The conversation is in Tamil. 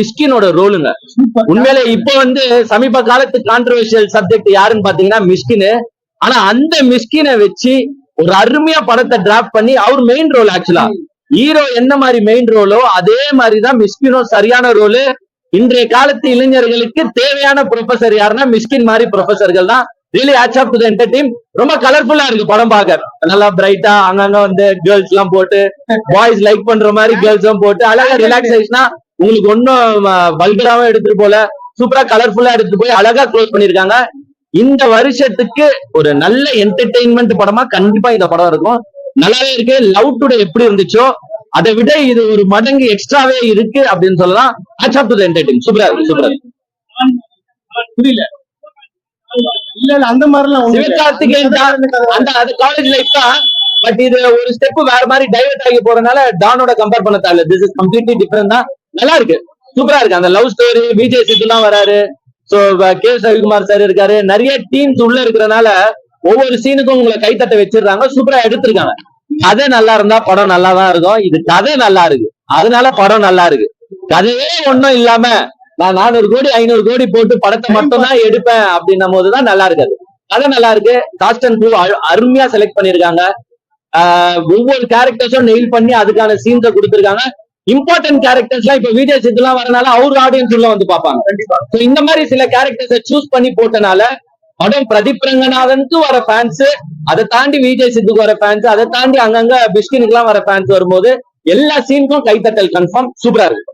மிஸ்கினோட ரோலுங்க உண்மையிலே இப்போ வந்து சமீப காலத்து கான்ட்ரவர்ஷியல் சப்ஜெக்ட் யாருன்னு பாத்தீங்கன்னா மிஸ்கின். ஆனா அந்த மிஸ்கினை வச்சு ஒரு அருமையா படத்தை டிராஃப்ட் பண்ணி அவர் மெயின் ரோல். ஆக்சுவலா ஹீரோ என்ன மாதிரி மெயின் ரோலோ அதே மாதிரிதான் மிஸ்கினோ சரியான ரோலு. இன்றைய காலத்து இளைஞர்களுக்கு தேவையான ப்ரொஃபசர் யாருன்னா மிஸ்கின் மாதிரி ப்ரொஃபசர்கள் தான். Really hats off to the entire team. ரொம்ப கலர்ஃபுல்லா இருக்கு படம் பார்க்க. நல்லா பிரைட்டா அங்கங்க வந்து கேர்ள்ஸ் எல்லாம் போட்டு பாய்ஸ் லைக் பண்ற மாதிரி கேர்ள்ஸ் எல்லாம் போட்டு அழகா ரிலாக்ஸேஷனா உங்களுக்கு ஒன்னும் வல்கராவும் எடுத்துட்டு போல சூப்பரா கலர்ஃபுல்லா எடுத்துட்டு போய் அழகா க்ளோஸ் பண்ணிருக்காங்க. இந்த வருஷத்துக்கு ஒரு நல்ல என்டர்டெயின்மெண்ட் படமா கண்டிப்பா இந்த படம் இருக்கும். நல்லாவே இருக்கு. லவ் டுடே எப்படி இருந்துச்சோ அதை விட இது ஒரு மடங்கு எக்ஸ்ட்ராவே இருக்கு அப்படின்னு சொல்லலாம். Hats off to the entire team. சூப்பரா இருக்கு, சூப்பரா இருக்கு. புரியல இல்ல அந்த மாதிரிலாம் சிவகார்த்திகேயன் அந்த அது காலேஜ் லைஃப் தான். பட் இது ஒரு ஸ்டெப் வேற மாதிரி டைவர்ட் ஆகி போறதுனால டானோட கம்பேர் பண்ண தேவை. திஸ் இஸ் கம்ப்ளீட்லி டிஃபரெண்ட் தான். நல்லா இருக்கு, சூப்பரா இருக்கு. அந்த லவ் ஸ்டோரி விஜய் சித்து தான் வராரு. சோ கே ரவிக்குமார் சார் இருக்காரு. நிறைய டீம்ஸ் உள்ள இருக்கிறதுனால ஒவ்வொரு சீனுக்கும் உங்களை கைத்தட்ட வச்சிருக்காங்க. சூப்பரா எடுத்திருக்காங்க. கதை நல்லா இருந்தா படம் நல்லா தான் இருக்கும். இது கதை நல்லா இருக்கு, அதனால படம் நல்லா இருக்கு. கதையே ஒன்னும் இல்லாம நான் 400 கோடி 500 கோடி போட்டு படத்தை மட்டும் தான் எடுப்பேன் அப்படின்னும் போதுதான் நல்லா இருக்காது. கதை நல்லா இருக்கு. காஸ்ட் அண்ட் க்ரூ அருமையா செலக்ட் பண்ணிருக்காங்க. ஒவ்வொரு கேரக்டர்ஸும் நெயில் பண்ணி அதுக்கான சீன்ஸை கொடுத்திருக்காங்க. இம்பார்ட்டன்ட் கேரக்டர்ஸ் எல்லாம் இப்ப விஜய் சித்துலாம் வரனால அவர் ஆடியன்ஸ் உள்ள வந்து பார்ப்பாங்க. கண்டிப்பா இந்த மாதிரி சில கேரக்டர்ஸை சூஸ் பண்ணி போட்டனால படம் பிரதீப் ரங்கநாதனுக்கு வர ஃபேன்ஸ், அதை தாண்டி விஜய் சித்துக்கு வர ஃபேன்ஸ், அதை தாண்டி அங்கங்க பிஸ்கினுக்கு எல்லாம் வர ஃபேன்ஸ் வரும்போது எல்லா சீனுக்கும் கைத்தட்டல் கன்ஃபார்ம். சூப்பரா இருக்கு.